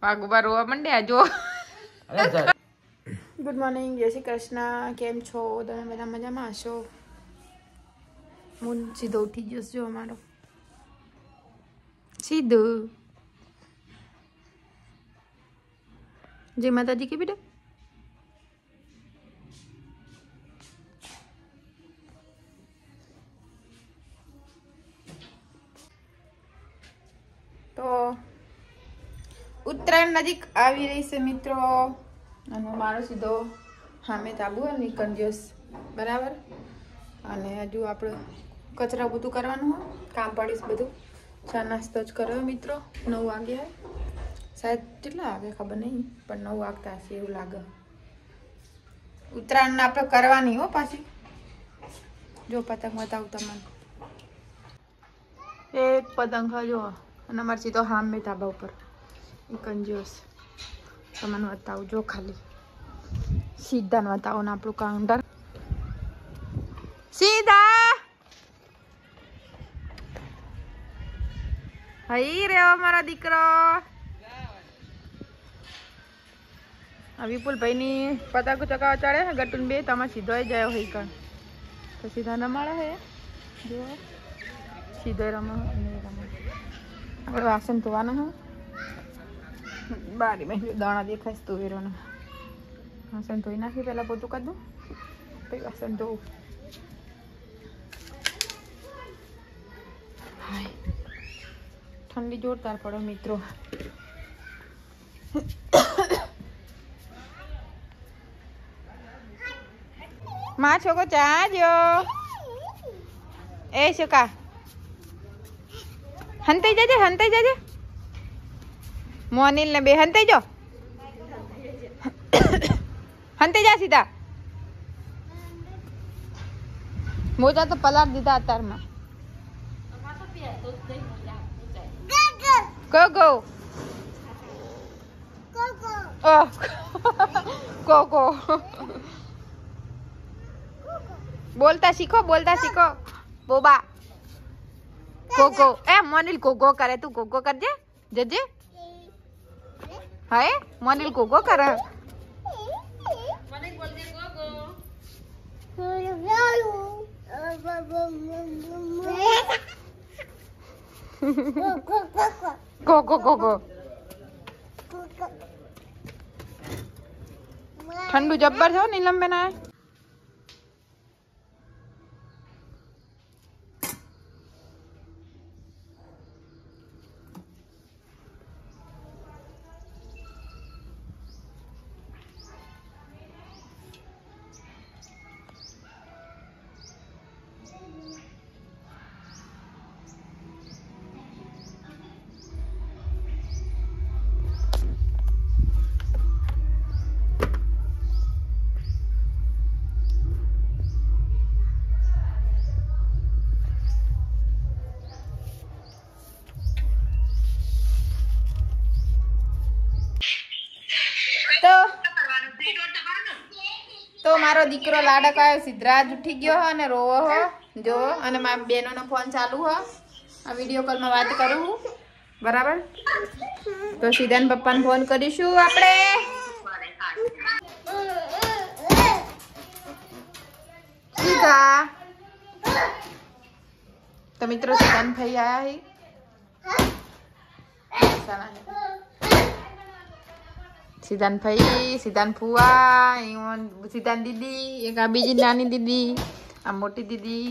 વાગુબા રોવા મંડ્યા જો. ગુડ મોર્નિંગ, જય શ્રી કૃષ્ણ. કેમ છો તમે બધા? મજામાં હશો? મૂન સીધો ઉઠી ગયો જો અમારો સીધો. જય માતાજી કે બેટા. તો ઉત્તરાયણ નજીક આવી રહી છે મિત્રો, અને મારો સીધો સામે તાબુ નીકળ દિવસ બરાબર. અને હજુ આપણે કચરા બધું કરવાનું હોય, કામ પાડીશ બધું. ચા નાસ્તો જ કર્યો મિત્રો. 9 વાગ્યા શાયદ, કેટલા વાગે ખબર નહીં, પણ 9 વાગતા હશે એવું લાગે. ઉત્તરાયણ આપણે કરવાની હો પાછી. જો પતંગ બતાવું તમને, એક પતંગ જો, અને અમારે સીધો સામે ધાબા ઉપર કંજોસ. તમને બતાવું જો, ખાલી સીધા ને બતાવો ને આપણું કાઉન્ટર સીધા. હઈ રેવો મારો દીકરો. વિપુલભાઈ ની પતંગ ચકાવા ચડે ગટુન બે તમે સીધો જાય હોય કણ તો સીધા રમાડે હે જો, સીધો રમે. આપણે વાસણ ધોવાના હે બારી માં દાણા દેખાય તો વેરોને વાસણ ધોઈ નાખી. પહેલા પોતું કરી દઉં પછી વાસણ ધોવું. હાય ઠંડી જોરદાર પડે મિત્રો. માં છોકો ચા જો એ શોકા હંતાઈ જજે મોનિલ ને બે હંતાઈ જો. હંતાઈ જા સીધા. મોજા તો પલાર દીધા અત્યારમાં. Go go go go. બોલતા શીખો બોબા. ગોગો. એ મોનિલ ગોગો કરે, તું ગોગો કરજે જજે. હાય મોનિલ ગોગો કરે. ગોગો ગોગો. ઠંડુ જબ્બર છે નીલમ બેન. આ તો મારો દીકરો લાડક આવ્યો, સિદ્ધરાજ ઉઠી ગયો અને રોવો હો જો. અને મારી બહેનોનો ફોન ચાલુ હો, આ વિડીયો કોલમાં વાત કરું હું બરાબર. તો સીધાન પપ્પાને ફોન કરીશું આપણે. સીધા તો મિત્રો સીધાન ભાઈ આયા સિદ્ધાન ભાઈ, સિદ્ધાન ફુવા, સિદ્ધાન દીદી, એક આ બીજી નાની દીદી, આ મોટી દીદી.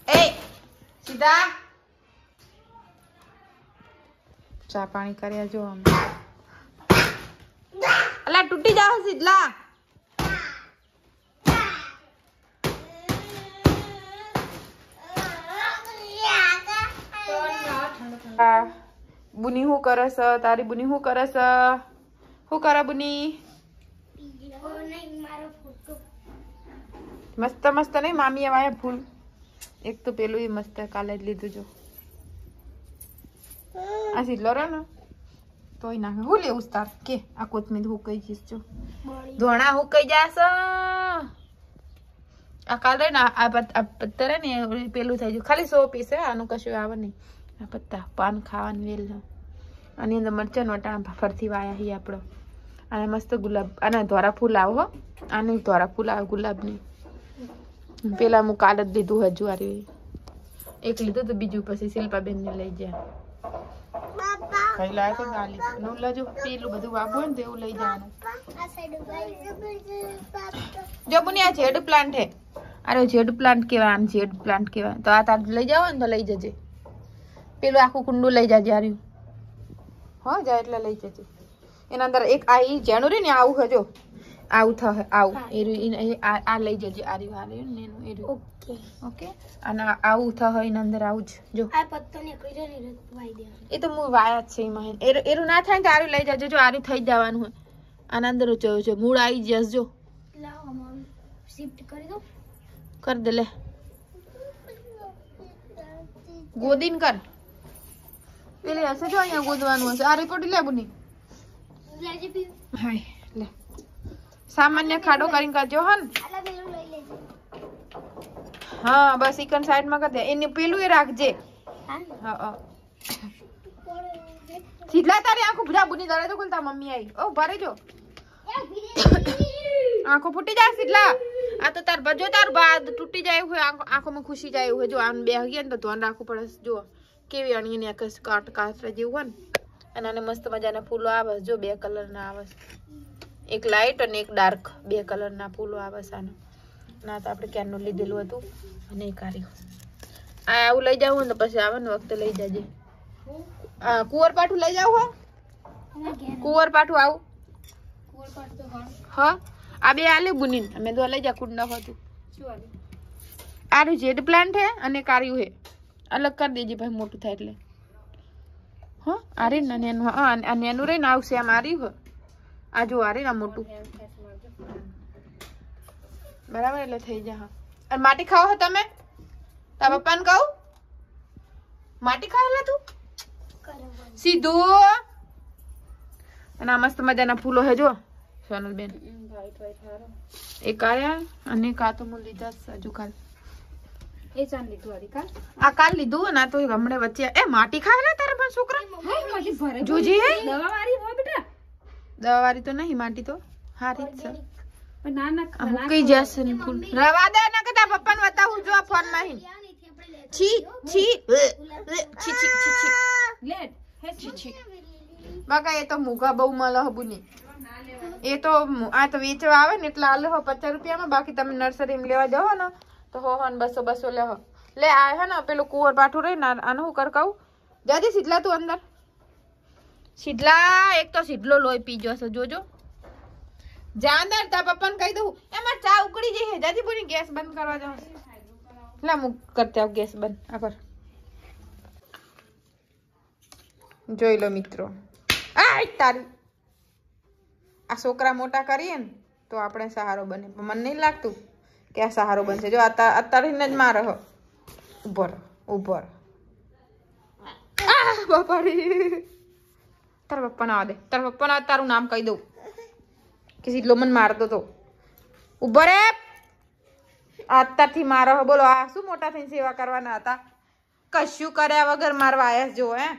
એ સીધા ચા પાણી કર્યા જો અમે. અલા તૂટી જાવ સીધલા. बुनी हूँ करस तारी बुनी हूँ करस हूँ करा बुनी मस्त मस्त नहीं मामी आया फूल एक तो पेलू ही मस्त है काले लीधु जो आ सीधलो रे ना तो ही ना हूँ ले उस्तार के आ कोथमीर हूँ कई चीज जो धोना हूँ कई जास आ काले ना आ पत्तर है ने पेलू थाई जो खाली 100 पीस है आनु कशु आवे नहीं આ પત્તા પાન ખાવાનું વેલ આની અંદર મરચાં વટાણા ફરથી વાયા હી આપણો અને મસ્ત ગુલાબ આના ધોરા ફૂલ આવો આને ધોરા ફૂલ આવે ગુલાબની પેલા હું કાલ જ લીધું હજુ આરી એક લીધું તો બીજું પછી શિલ્પાબેન ને લઈ જાય પહેલા તો ગાલી નું લજો પેલું બધું વાબો ને તેવું લઈ જવાનું જો બુની આ જેડ પ્લાન્ટ હે અરે જેડ પ્લાન્ટ કેવા આમ જેડ પ્લાન્ટ કેવા તો આ તાર લઈ જાવ ને તો લઈ જજે પેલું આખું કુંડું લઈ જાજે આર્યું હો જા એટલે લઈ જજે એના અંદર એક આ ઈ જેણું રે ને આવું હજો આવું થશે આવું એરું આ લઈ જજે આર્યું આર્યું ને એનું એરું ઓકે ઓકે અને આવું થશે એના અંદર આવું જ જો આ પત્તો ને કઈ રે વાઈ દે એ તો હું વાયા જ છે એમાં એરું ના થાય તો આર્યું લઈ જજે જો આર્યું થઈ જવાનું હોય આના અંદર જોયો છે મૂળ આવી જશે જો લાવો મમ્મી શિફ્ટ કરી દો कर दे ले गोदीन कर પેલે હશે જો અહીંયા ગોદવાનું હશે આ રિપોર્ટ લે બુની લેજે પી હાય લે સામાન્ય ખાડો કરીને કરજો હન આલા પેલું લઈ લેજે હા બસ ઈકન સાઈડ માં કર દે એની પેલું એ રાખજે હા સીધલા તારી આંખો ભરા બુની દરે તો ખોલતા મમ્મી આવી ઓ ભરે જો આંખો ફૂટી જાય સીધલા આ તો તાર બજો તાર બાદ તૂટી જાય હોય આંખોમાં ખુશી જાય હોય જો આમ બે ગયા ને તો ધ્યાન રાખવું પડે જો કેવી અણી ને આકસ કાટ કાતરા જેવું હોય ને અને આને મસ્ત મજાના ફૂલો આવે જો બે કલર ના આવે એક લાઈટ અને એક ડાર્ક બે કલર ના ફૂલો આવે સાને ના તો આપણે ક્યારનું લીધેલું હતું અને એ કાર્યું આ આવું લઈ જાવ ને પછી આવે ને વખતે લઈ જાજે આ કુંવર પાઠું લઈ જાવ હો કુંવર પાઠું આવું કુંવર પાઠું તો હા આ બે આલે બુની અમે તો લઈ જા કુંડા હતું શું આલે આરું જેડ પ્લાન્ટ હે અને કાર્યું હે અલગ કરી દેજે ભાઈ મોટું થાય એટલે હા આરે ને નેનું હા આ નેનું રે ને આવશે આમ આર્યું હે આ જો આરે ના મોટું બરાબર એટલે થઈ જા હા અને માટી ખાવ હે તમે તા પપ્પાને કહું માટી ખાવેલા તું સીધું અને આ મસ્ત મજાના ફૂલો હે જો સોનલબેન એક આયા અને કા તો હું લીધા હજુ કાલ એ ચાન લીધું આરી કાલ આ કાલ લીધું ના તો હમણે વચ્ચે એ માટી ખાવેલા તારા પણ છોકરા માટી ભરે જોજી હે દવા વાળી હો બેટા દવા વાળી તો નહીં માટી તો હારી જ છે પણ ના ના કઈ જશે ને ફૂલ રવા દે ના કદા પપ્પાને બતાવું જો ફોન માં છી છી છી છી છી લેટ હે છી છી બાકા એ તો મુગા બહુ મળે હબુની એ તો આ તો વેચવા આવે ને એટલે આલે હો 50 રૂપિયામાં બાકી તમે નર્સરીમાં લેવા જાવ ને તો હો હન 200 લે હો લે આ હે ને પેલું કુંવર પાઠું રે ને આનું હું કર કહું જાજી સીધલા તું અંદર સીધલા એક તો સીધલો લોહી પીજો છે જોજો જા અંદર તા પપ્પાને કહી દઉં એમાં ચા ઉકળી જઈ જાજી બોની ગેસ બંધ કરવા જાવ લા મુક કરતે આવ ગેસ બંધ આ કર જોઈ લો મિત્રો આ તારી આ છોકરા મોટા કરીએ ને તો આપણે સહારો બને પણ મને નહીં લાગતું કે આ સહારો બનશે જો અત્યારે જ મારે હો ઉભર ઉભર બાપા રે તારા પપ્પાને આવા દે તારા પપ્પાને તારું નામ કહી દઉં કે સીધલો મને મારતો તો ઉભો રે અત્યારથી મારો બોલો આ શું મોટા થઈને સેવા કરવાના હતા કશું કર્યા વગર મારવા આયા જો હે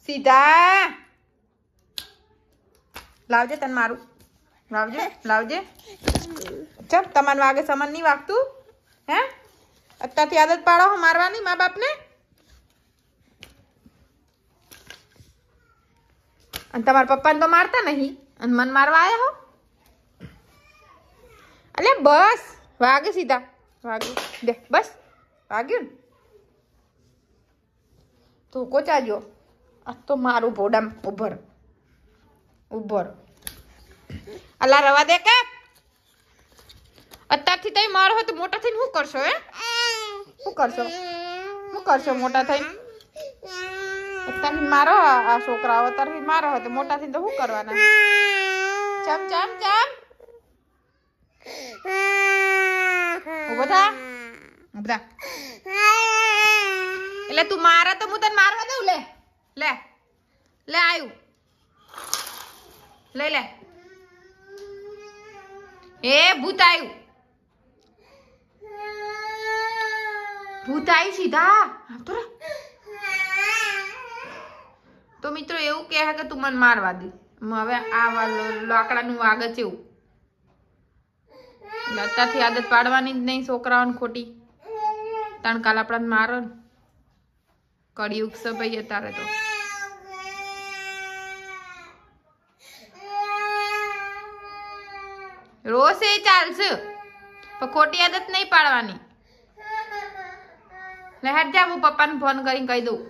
સીધા લાવજે તને મારું લાવજે લાવજે ચપ તમારે વાગે સમાન નહીં વાગતું હે અત્યારથી આદત પાડો હો મારવાની મા બાપને અને તમારા પપ્પાને તો મારતા નહીં અને મન મારવા આવ્યા હો અલે બસ વાગે સીધા વાગ્યું દે બસ વાગ્યું ને તો કોચાજો આ તો મારું ભોડામ ઉભર ઉભર અલા રવા દે કે અત્યારથી તઈ મારો હોય તો મોટા થઈને શું કરશો હે શું કરશો મોટા થઈને અત્યારથી મારો આ છોકરાઓ અત્યારથી મારો હોય તો મોટા થઈને તો શું કરવાના ચમ ચમ ચમ ઉભો થા એટલે તું મારે તો હું તને મારવા દઉં લે લે લે આવ્યું લે લે એ ભૂત આવ્યું ભૂત આવી સીધા આવતો રે મિત્રો એવું કહે કે તું મને મારવા દે. હવે આ લાકડાનું વાગ જ એવું. અત્યારથી આદત પાડવાની જ નહીં છોકરાઓને ખોટી. તાણ કાલ આપણાને મારો ને કળિયુગ છે ભાઈ અત્યારે તો. રોજ એ ચાલશે પણ ખોટી આદત નહીં પાડવાની. લહેર જા હું પપ્પાને ફોન કરીને કહી દઉં.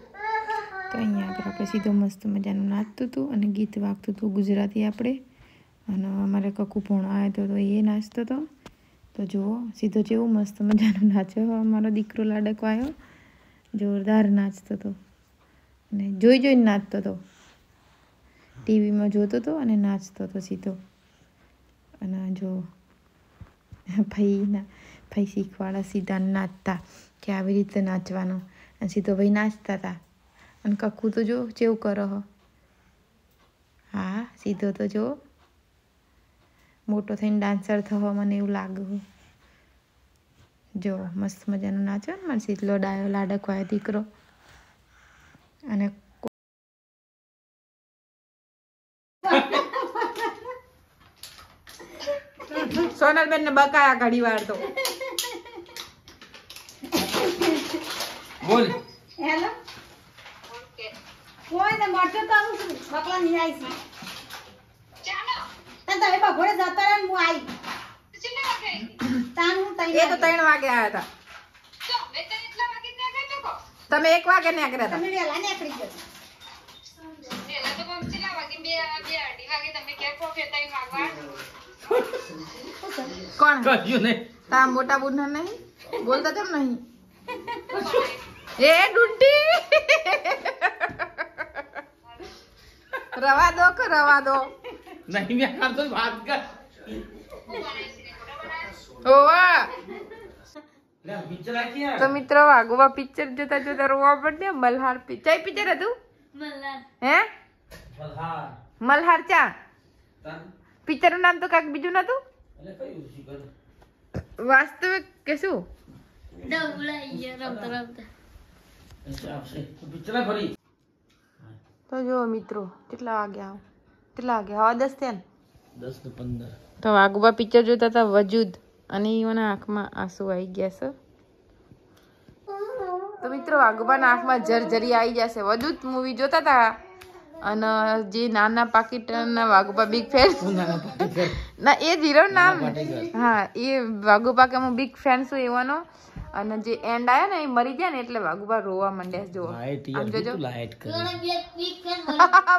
તો અહીંયા આગળ આપણે સીધો મસ્ત મજાનું નાચતું હતું અને ગીત વાગતું હતું ગુજરાતી આપણે. અને અમારે કકુ ભણો આવ્યો હતો તો એ નાચતો હતો. તો જુઓ સીધો જેવું મસ્ત મજાનું નાચ્યો અમારો દીકરો લાડકો આવ્યો. જોરદાર નાચતો હતો અને જોઈને નાચતો હતો. ટીવીમાં જોતો હતો અને નાચતો હતો સીધો. અને જો ભાઈ શીખવાડા સીધા નાચતા કે આવી રીતે નાચવાનું. અને સીધો ભાઈ નાચતા હતા. અને કક્કુ તો જો કેવું કરો હો. હા સીધો તો જો મોટો થઈને ડાન્સર થવો મને એવું લાગ્યું. જો મસ્ત મજાનું નાચો ને મને સીધલો ડાયો લાડકો આવ્યો દીકરો. અને સોનલબેન ને બકાયા ઘડી વાર તો બોલ. હેલો ઓકે કોઈ ને મળતો તો હું બકલા ની આઈ છે. ચાલો તને તમે બપોરે જતા રહે હું આઈ. કેટલા વાગે તાન હું તઈ એ તો 3 વાગે આવ્યા હતા. તો મેં તને એટલા વાગે ત્યાં ગઈ તો તમે 1 વાગે નીકળ્યા હતા. તમે વેલા નીકળી ગયો. વેલા તો બમ કેટલા વાગે 2 2:30 વાગે તમે ક્યાં કહો કે 3 વાગવા કોણ કશું નહીં. તા મોટા બુઢા નહીં બોલતા કેમ નહીં? એ ડુંટી રવા દો કે રવા દો. નહીં મેં કરતો વાત કર. ઓવા લે પિક્ચર આખી યાર. તો મિત્રો વાગવા પિક્ચર જોતા જોતા રોવા પડ્યા. મલ્હાર પિક્ચર હતું. હે મલ્હાર. મલ્હાર ચા તન પિક્ચર નું નામ તો કાંઈક બીજું નતું. એટલે કયું શીખર. વાસ્તવિક કે શું? પિક્ચર ફરી. તો જો મિત્રો કેટલા વાગ્યા હવા 10 થયા ને. 10 to 15. તો વાગવા પિક્ચર જોતા હતા વજૂદ. અને એના આંખમાં આંસુ આવી ગયા છે. તો મિત્રો વાગવાના આંખમાં જરજરી આવી જશે. વજૂદ મૂવી જોતા હતા. અને જે નાના પાકીટના વાગુપા બિગ ફેન ના એ હીરો નામ હા એ વાગુપા કે હું બિગ ફેન છું એવાનો. અને જે એન્ડ આવ્યો ને એ મરી ગયા ને એટલે વાગુપા રોવા માંડ્યા. જો આમ જોજો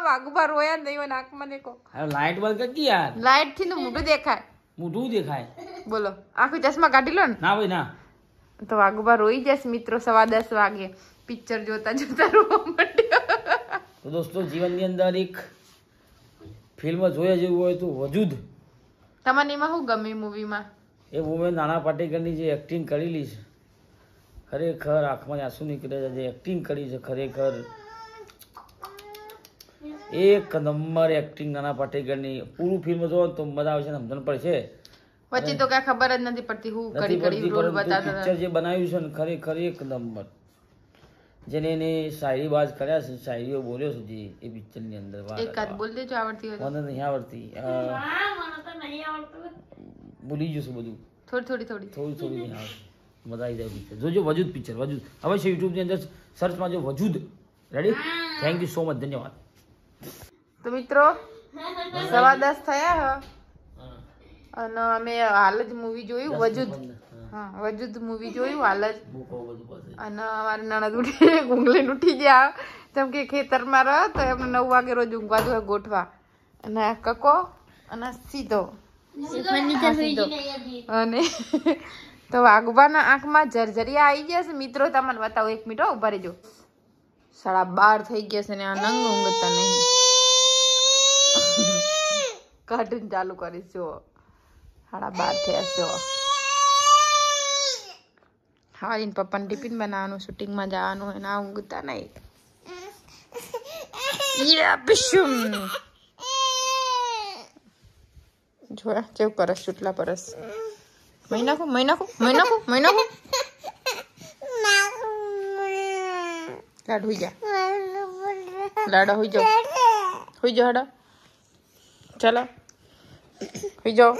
વાગુપા રોયા જ નહીં આંખમાં દેખો. લાઈટ બંધ કર કે યાર. લાઈટ થી તો મોઢું દેખાય. મોઢું દેખાય. બોલો આખું ચશ્મા કાઢી લો ને. ના ભાઈ ના. તો વાગુપા રોઈ જશે મિત્રો 10:15 વાગે પિક્ચર જોતા જોતા રોવા માંડ્યો. તો દોસ્તો જીવનની અંદર એક ફિલ્મ જોયા જેવું હોય તો વજૂદ. તમને એમાં શું ગમે મૂવીમાં? એ વુમેન નાના પાટેકરની જે એક્ટિંગ કરેલી છે ખરેખર આંખમાં આંસુ નીકળે છે. જે એક્ટિંગ કરી છે ખરેખર એક નંબર એક્ટિંગ નાના પાટેકરની. પૂરું ફિલ્મ જોવો તો મજા આવે છે ને સમજણ પડશે. વચ્ચે તો કઈ ખબર જ નથી પડતી હું નથી ઘડી પડતી રોલ પરંતુ બતાવતા પિક્ચર જે બનાવ્યું છે ને ખરેખર એક નંબર. જેને એને શાયરી બાજ કર્યા છે શાયરીઓ બોલ્યો છે જે એ પિક્ચરની અંદર એકાદ બોલ દેજો આવડતી હોય તો. મને નહીં આવડતી. ભૂલી જશું બધું. થોડી થોડી નહીં આવડતી. મજા આવી જાય પિક્ચર જોજો. વજૂદ પિક્ચર વજૂદ અવશ્ય યુટ્યુબની અંદર સર્ચમાં જો વજૂદ. Ready. Thank you so much. ધન્યવાદ. તો મિત્રો 10:15 થયા અને અમે હાલ જ મૂવી જોયું વજૂદ. હા વજૂદ મૂવી જોયું હાલ જ. અને અમારે નણદ ઊંઘલીને ઉઠી ગયા જેમ કે ખેતરમાં રહો તો એમને 9 વાગે રોજ ઊંઘવા જોઈએ ગોઠવા. અને કકો અને સીધો અને તો વાગવાના આંખમાં જરજરિયા આવી ગયા છે મિત્રો. તમને બતાવો 1 મિનિટ ઉભા રહેજો. 12:30 થઈ ગયા છે ને આ નંગ ઊંઘતા નહીં. કાર્ટૂન ચાલુ કરીશ જો 12:30 થયા જો. હા એને પપ્પાને ટિફિન બનાવવાનું શૂટિંગમાં જવાનું હોય ના ઊંઘતા નહીં. જોયા કેવું કરસ ચૂટલા પરસ. મહિનાખું લાડુ જા લાડો હુઈ જાઓ હડો ચલો હુઈ જાઓ